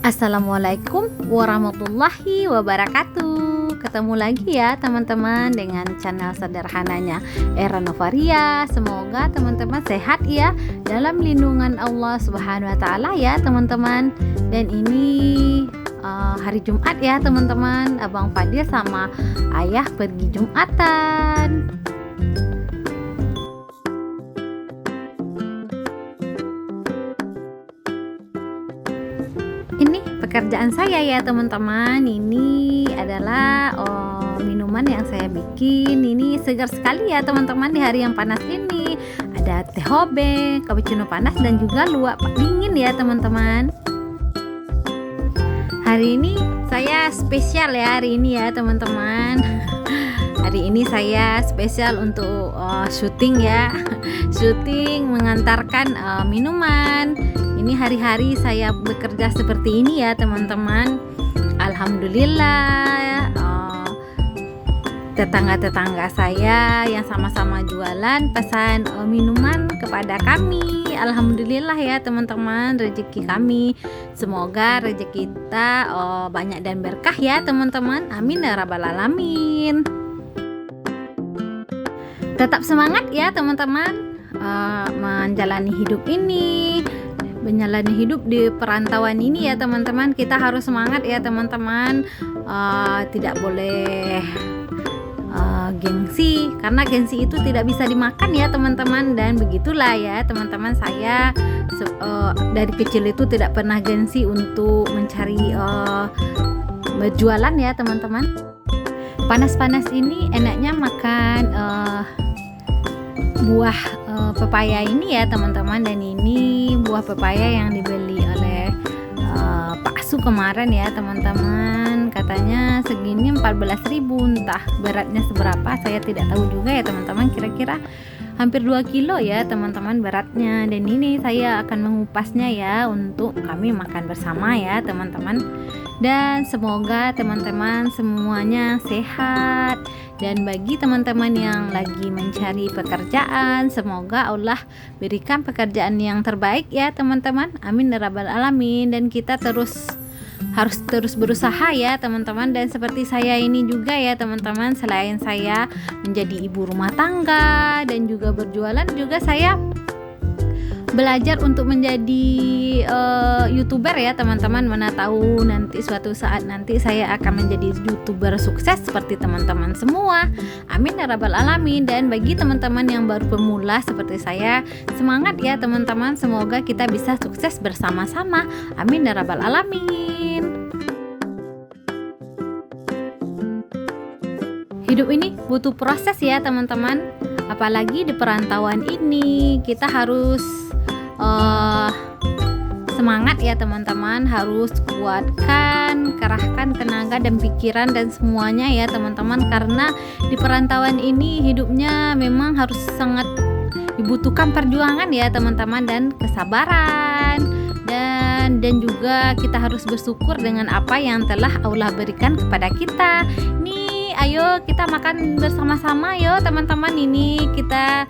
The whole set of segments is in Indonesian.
Assalamualaikum warahmatullahi wabarakatuh. Ketemu lagi ya teman-teman dengan channel sederhananya Era Novaria. Semoga teman-teman sehat ya dalam lindungan Allah Subhanahu wa taala ya teman-teman. Dan ini hari Jumat ya teman-teman. Abang Fadil sama ayah pergi Jumatan. Ini pekerjaan saya ya teman-teman. Ini adalah minuman yang saya bikin. Ini segar sekali ya teman-teman di hari yang panas ini. Ada teh hobeng, cappuccino panas dan juga luwak dingin ya teman-teman. Hari ini saya spesial ya hari ini ya teman-teman. Hari ini saya spesial untuk syuting ya. Syuting mengantarkan minuman. Ini hari-hari saya bekerja seperti ini ya teman-teman. Alhamdulillah tetangga-tetangga saya yang sama-sama jualan pesan minuman kepada kami. Alhamdulillah ya teman-teman, rezeki kami. Semoga rezeki kita banyak dan berkah ya teman-teman. Amin ya rabbal alamin. Tetap semangat ya teman-teman menjalani hidup ini. Menjalani hidup di perantauan ini ya teman-teman. Kita harus semangat ya teman-teman. Tidak boleh gengsi, karena gengsi itu tidak bisa dimakan ya teman-teman. Dan begitulah ya teman-teman, saya dari kecil itu tidak pernah gengsi untuk mencari berjualan ya teman-teman. Panas-panas ini enaknya makan buah pepaya ini ya teman-teman. Dan ini buah pepaya yang dibeli oleh Pak Su kemarin ya teman-teman. Katanya segini 14.000, entah beratnya seberapa saya tidak tahu juga ya teman-teman. Kira-kira hampir 2 kilo ya teman-teman beratnya. Dan ini saya akan mengupasnya ya untuk kami makan bersama ya teman-teman. Dan semoga teman-teman semuanya sehat. Dan bagi teman-teman yang lagi mencari pekerjaan, semoga Allah berikan pekerjaan yang terbaik ya teman-teman. Amin ya rabbal alamin. Dan kita harus terus berusaha ya teman-teman. Dan seperti saya ini juga ya teman-teman, selain saya menjadi ibu rumah tangga dan juga berjualan, juga saya belajar untuk menjadi YouTuber ya teman-teman. Mana tahu nanti suatu saat nanti saya akan menjadi YouTuber sukses seperti teman-teman semua. Amin ya rabbal alamin. Dan bagi teman-teman yang baru pemula seperti saya, semangat ya teman-teman. Semoga kita bisa sukses bersama-sama. Amin ya rabbal alamin. Hidup ini butuh proses ya teman-teman. Apalagi di perantauan ini kita harus semangat ya teman-teman, harus kuatkan, kerahkan tenaga dan pikiran dan semuanya ya teman-teman. Karena di perantauan ini hidupnya memang harus sangat dibutuhkan perjuangan ya teman-teman, dan kesabaran, dan juga kita harus bersyukur dengan apa yang telah Allah berikan kepada kita. Nih ayo kita makan bersama-sama yo teman-teman. Ini kita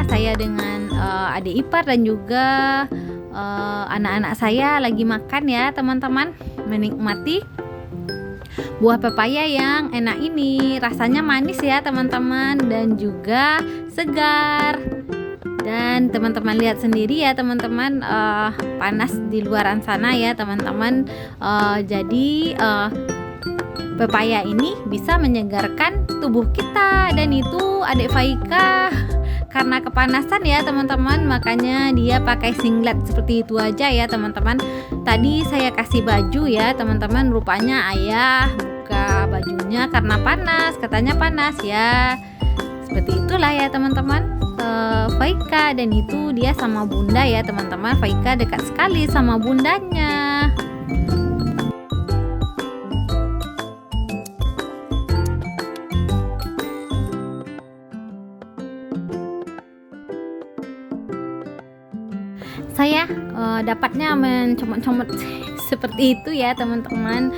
saya dengan adik ipar dan juga anak-anak saya lagi makan ya teman-teman, menikmati buah pepaya yang enak ini. Rasanya manis ya teman-teman dan juga segar. Dan teman-teman lihat sendiri ya teman-teman, panas di luaran sana ya teman-teman. Jadi pepaya ini bisa menyegarkan tubuh kita. Dan itu adik Faika karena kepanasan ya teman-teman, makanya dia pakai singlet seperti itu aja ya teman-teman. Tadi saya kasih baju ya teman-teman, rupanya ayah buka bajunya karena panas, katanya panas ya. Seperti itulah ya teman-teman. Faika, dan itu dia sama bunda ya teman-teman. Faika dekat sekali sama bundanya. Saya dapatnya mencomot-comot seperti itu ya teman-teman.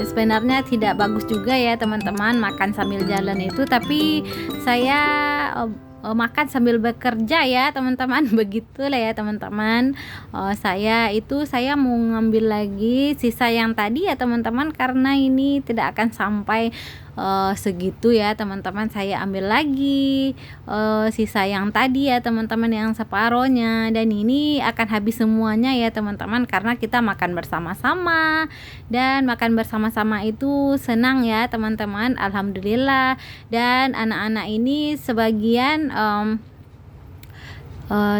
Sebenarnya tidak bagus juga ya teman-teman makan sambil jalan itu, tapi saya makan sambil bekerja ya teman-teman. Begitulah ya teman-teman. Saya mau ngambil lagi sisa yang tadi ya teman-teman, karena ini tidak akan sampai segitu ya teman-teman. Saya ambil lagi sisa yang tadi ya teman-teman, yang separohnya, dan ini akan habis semuanya ya teman-teman, karena kita makan bersama-sama, dan makan bersama-sama itu senang ya teman-teman, alhamdulillah. Dan anak-anak ini sebagian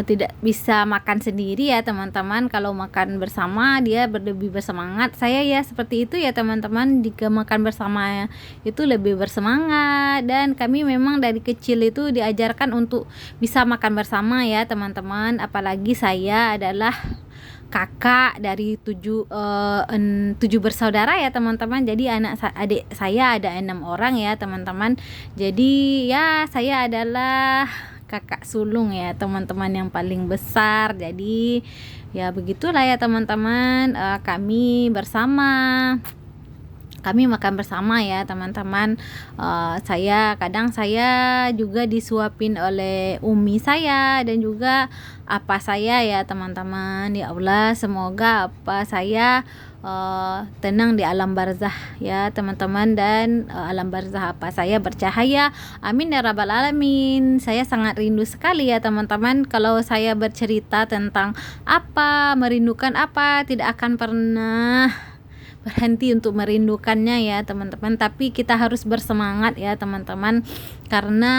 tidak bisa makan sendiri ya teman-teman. Kalau makan bersama dia lebih bersemangat. Saya ya seperti itu ya teman-teman, jika makan bersama itu lebih bersemangat. Dan kami memang dari kecil itu diajarkan untuk bisa makan bersama ya teman-teman. Apalagi saya adalah kakak dari tujuh bersaudara ya teman-teman. Jadi adik saya ada 6 orang ya teman-teman. Jadi ya saya adalah kakak sulung ya teman-teman, yang paling besar. Jadi ya begitulah ya teman-teman, kami makan bersama ya teman-teman. Kadang saya juga disuapin oleh umi saya dan juga apa saya ya teman-teman. Ya Allah, semoga apa saya tenang di alam barzah ya teman-teman, dan alam barzah apa saya bercahaya, amin ya rabbal alamin. Saya sangat rindu sekali ya teman-teman. Kalau saya bercerita tentang merindukan apa, tidak akan pernah berhenti untuk merindukannya ya teman-teman. Tapi kita harus bersemangat ya teman-teman, karena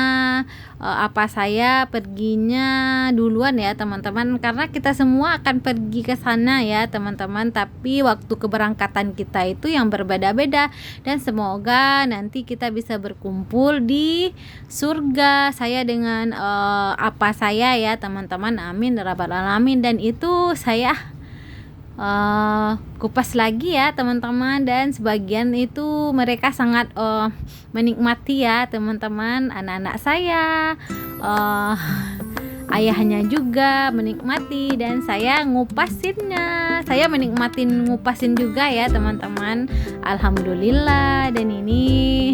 saya perginya duluan ya teman-teman, karena kita semua akan pergi ke sana ya teman-teman. Tapi waktu keberangkatan kita itu yang berbeda-beda, dan semoga nanti kita bisa berkumpul di surga, saya dengan saya ya teman-teman, amin ya rabbal alamin. Dan itu saya kupas lagi ya teman-teman, dan sebagian itu mereka sangat menikmati ya teman-teman. Anak-anak saya, ayahnya juga menikmati, dan saya menikmatin ngupasin juga ya teman-teman, alhamdulillah. Dan ini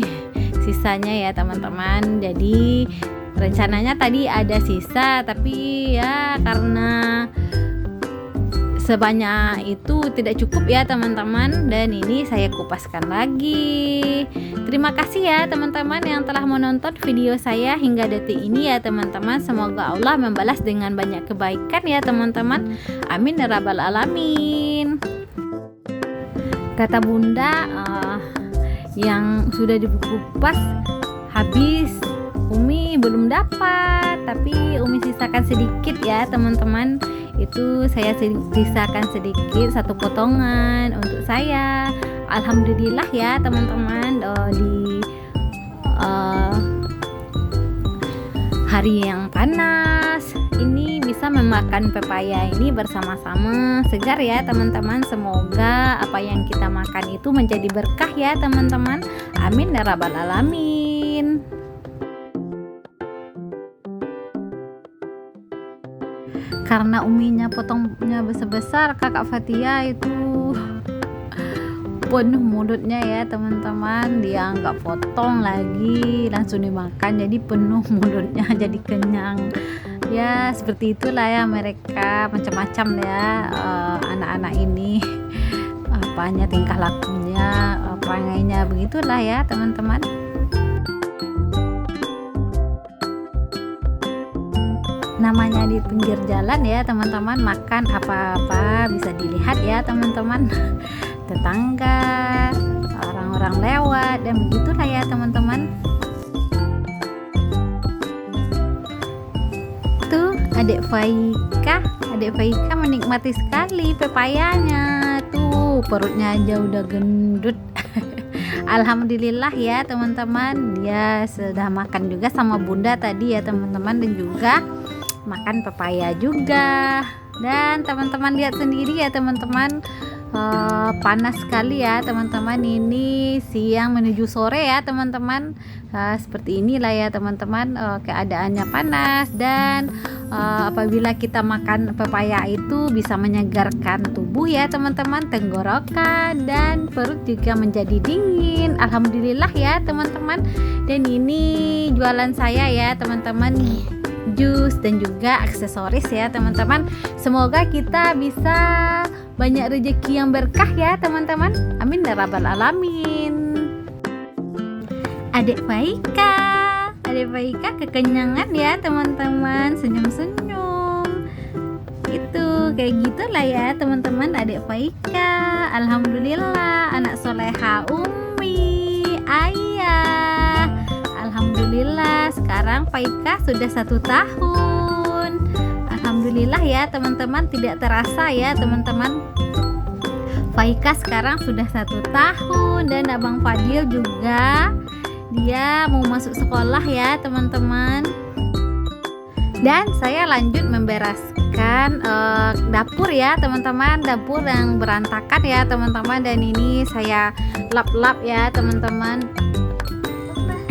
sisanya ya teman-teman. Jadi rencananya tadi ada sisa, tapi ya karena sebanyak itu tidak cukup ya teman-teman, dan ini saya kupaskan lagi. Terima kasih ya teman-teman yang telah menonton video saya hingga detik ini ya teman-teman. Semoga Allah membalas dengan banyak kebaikan ya teman-teman, amin ya rabbal alamin. Kata bunda, yang sudah dikupas habis, umi belum dapat, tapi umi sisakan sedikit ya teman-teman. Itu saya sisakan sedikit, 1 potongan untuk saya. Alhamdulillah ya teman-teman, di hari yang panas ini bisa memakan pepaya ini bersama-sama, segar ya teman-teman. Semoga apa yang kita makan itu menjadi berkah ya teman-teman, amin ya rabbal alamin. Karena uminya potongnya besar-besar, kakak Fatia itu penuh mulutnya ya teman-teman. Dia nggak potong lagi, langsung dimakan, jadi penuh mulutnya, jadi kenyang ya. Seperti itulah ya mereka, macam-macam ya anak-anak ini, apanya tingkah lakunya, perangainya, begitulah ya teman-teman. Namanya di pinggir jalan ya teman-teman, makan apa-apa bisa dilihat ya teman-teman, tetangga, orang-orang lewat, dan begitulah ya teman-teman. Tuh adik Faika menikmati sekali pepayanya, tuh perutnya aja udah gendut. Alhamdulillah ya teman-teman, dia sudah makan juga sama bunda tadi ya teman-teman, dan juga makan pepaya juga. Dan teman-teman lihat sendiri ya teman-teman, panas sekali ya teman-teman. Ini siang menuju sore ya teman-teman, seperti inilah ya teman-teman, keadaannya panas. Dan apabila kita makan pepaya itu bisa menyegarkan tubuh ya teman-teman, tenggorokan dan perut juga menjadi dingin. Alhamdulillah ya teman-teman. Dan ini jualan saya ya teman-teman, jus dan juga aksesoris ya teman-teman. Semoga kita bisa banyak rezeki yang berkah ya teman-teman. Amin ya rabbal alamin. Adik Faika kekenyangan ya teman-teman, senyum-senyum. Itu kayak gitulah ya teman-teman, Adik Faika. Alhamdulillah anak soleha Umi, ayah. Alhamdulillah sekarang Faika sudah 1 tahun. Alhamdulillah ya teman-teman, tidak terasa ya teman-teman. Faika sekarang sudah 1 tahun dan Abang Fadil juga dia mau masuk sekolah ya teman-teman. Dan saya lanjut membereskan dapur ya teman-teman, dapur yang berantakan ya teman-teman. Dan ini saya lap-lap ya teman-teman.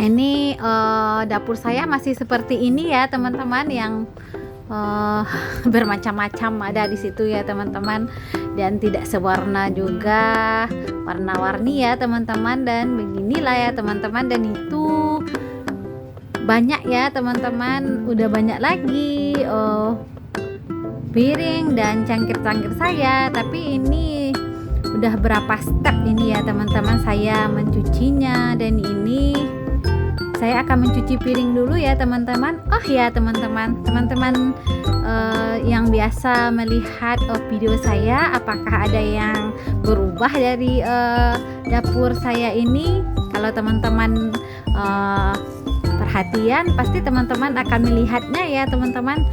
Ini dapur saya masih seperti ini ya teman-teman, yang bermacam-macam ada di situ ya teman-teman, dan tidak sewarna juga, warna-warni ya teman-teman. Dan beginilah ya teman-teman, dan itu banyak ya teman-teman, udah banyak lagi piring dan cangkir-cangkir saya. Tapi ini udah berapa step ini ya teman-teman saya mencucinya. Dan ini saya akan mencuci piring dulu ya teman-teman. Oh ya teman-teman yang biasa melihat video saya, apakah ada yang berubah dari dapur saya ini? Kalau teman-teman perhatian, pasti teman-teman akan melihatnya ya teman-teman.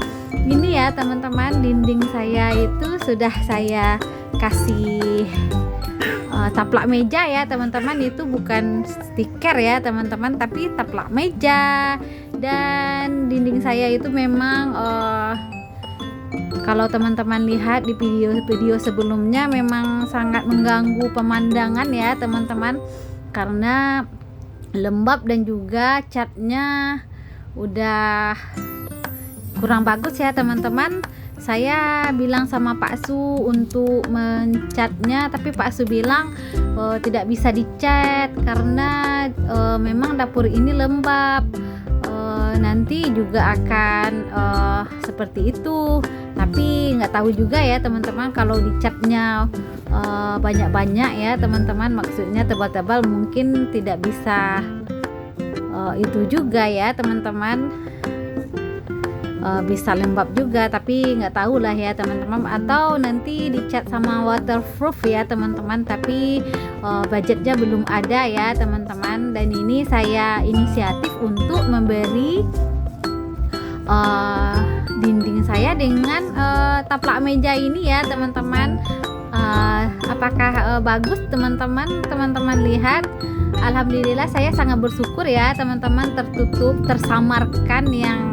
Ini ya teman-teman, dinding saya itu sudah saya kasih taplak meja ya teman-teman. Itu bukan stiker ya teman-teman, tapi taplak meja. Dan dinding saya itu memang kalau teman-teman lihat di video sebelumnya, memang sangat mengganggu pemandangan ya teman-teman, karena lembab dan juga catnya udah kurang bagus ya teman-teman. Saya bilang sama Pak Su untuk mencatnya, tapi Pak Su bilang tidak bisa dicat karena memang dapur ini lembab, nanti juga akan seperti itu. Tapi nggak tahu juga ya teman-teman, kalau dicatnya banyak-banyak ya teman-teman, maksudnya tebal-tebal, mungkin tidak bisa itu juga ya teman-teman. Bisa lembab juga, tapi nggak tahu lah ya teman-teman, atau nanti dicat sama waterproof ya teman-teman, tapi budgetnya belum ada ya teman-teman. Dan ini saya inisiatif untuk memberi dinding saya dengan taplak meja ini ya teman-teman. Apakah bagus teman-teman lihat? Alhamdulillah saya sangat bersyukur ya teman-teman, tertutup, tersamarkan yang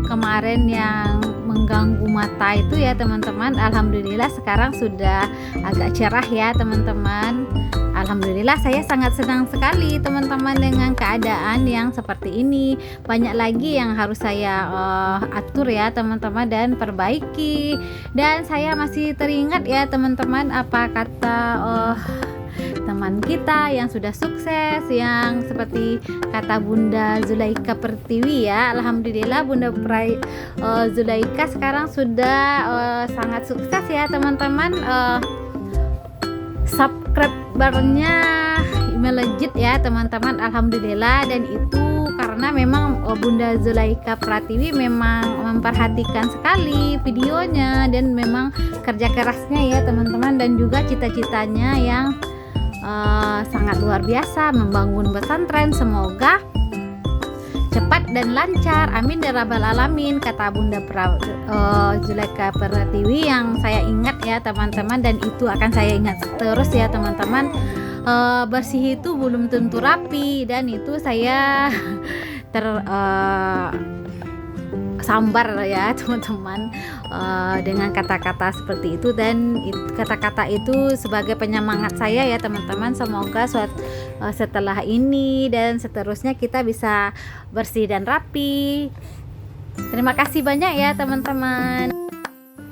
kemarin yang mengganggu mata itu ya teman-teman. Alhamdulillah sekarang sudah agak cerah ya teman-teman. Alhamdulillah saya sangat senang sekali teman-teman dengan keadaan yang seperti ini. Banyak lagi yang harus saya atur ya teman-teman dan perbaiki. Dan saya masih teringat ya teman-teman apa kata teman kita yang sudah sukses, yang seperti kata Bunda Zulaika Pertiwi ya. Alhamdulillah Bunda Zulaika sekarang sudah sangat sukses ya teman-teman. Subscribernya melejit ya teman-teman, alhamdulillah. Dan itu karena memang Bunda Zulaika Pratiwi memang memperhatikan sekali videonya, dan memang kerja kerasnya ya teman-teman, dan juga cita-citanya yang sangat luar biasa membangun pesantren. Semoga cepat dan lancar, amin ya rabbal alamin, kata Bunda Zulaika Pertiwi yang saya ingat ya teman-teman, dan itu akan saya ingat terus ya teman-teman. Bersih itu belum tentu rapi, dan itu saya sambar ya teman-teman dengan kata-kata seperti itu. Dan kata-kata itu sebagai penyemangat saya ya teman-teman. Semoga setelah ini dan seterusnya kita bisa bersih dan rapi. Terima kasih banyak ya teman-teman.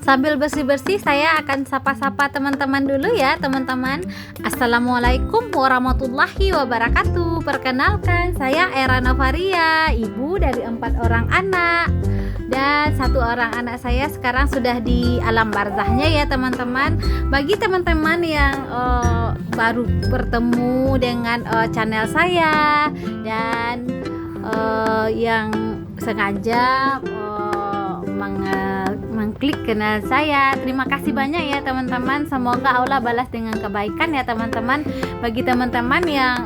Sambil bersih-bersih saya akan sapa-sapa teman-teman dulu ya teman-teman. Assalamualaikum warahmatullahi wabarakatuh. Perkenalkan, saya Era Novaria, ibu dari 4 orang anak. Dan satu orang anak saya sekarang sudah di alam barzahnya ya teman-teman. Bagi teman-teman yang baru bertemu dengan channel saya dan yang sengaja mengklik channel saya, terima kasih banyak ya teman-teman. Semoga Allah balas dengan kebaikan ya teman-teman. Bagi teman-teman yang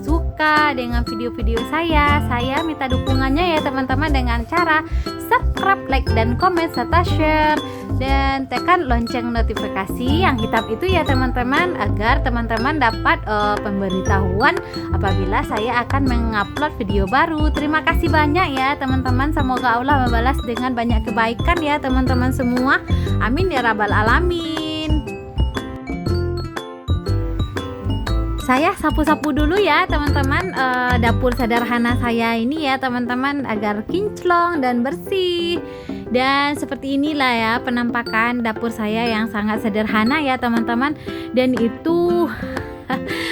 suka dengan video-video saya minta dukungannya ya teman-teman dengan cara subscribe, like, dan komen serta share, dan tekan lonceng notifikasi yang hitam itu ya teman-teman, agar teman-teman dapat pemberitahuan apabila saya akan mengupload video baru. Terima kasih banyak ya teman-teman. Semoga Allah membalas dengan banyak kebaikan ya teman-teman semua. Amin ya rabbal alamin. Saya sapu-sapu dulu ya teman-teman dapur sederhana saya ini ya teman-teman, agar kinclong dan bersih. Dan seperti inilah ya penampakan dapur saya yang sangat sederhana ya teman-teman. Dan itu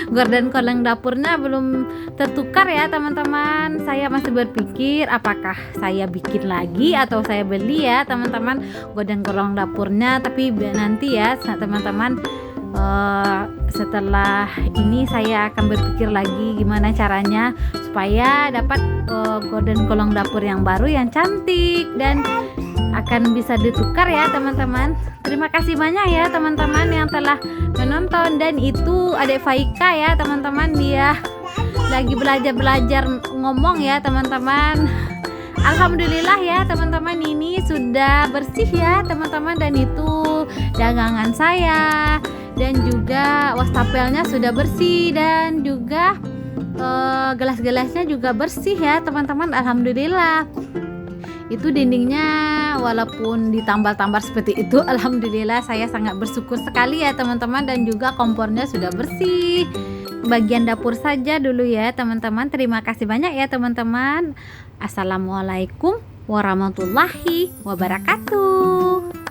gorden kolong dapurnya belum tertukar ya teman-teman. Saya masih berpikir apakah saya bikin lagi atau saya beli ya teman-teman gorden kolong dapurnya. Tapi nanti ya teman-teman, setelah ini saya akan berpikir lagi gimana caranya supaya dapat gorden kolong dapur yang baru yang cantik dan akan bisa ditukar ya teman-teman. Terima kasih banyak ya teman-teman yang telah menonton. Dan itu adik Faika ya teman-teman, dia lagi belajar ngomong ya teman-teman. Alhamdulillah ya teman-teman, ini sudah bersih ya teman-teman. Dan itu dagangan saya, dan juga wastafelnya sudah bersih, dan juga gelas-gelasnya juga bersih ya teman-teman. Alhamdulillah. Itu dindingnya walaupun ditambal-tambal seperti itu, alhamdulillah saya sangat bersyukur sekali ya teman-teman. Dan juga kompornya sudah bersih. Bagian dapur saja dulu ya teman-teman. Terima kasih banyak ya teman-teman. Assalamualaikum warahmatullahi wabarakatuh.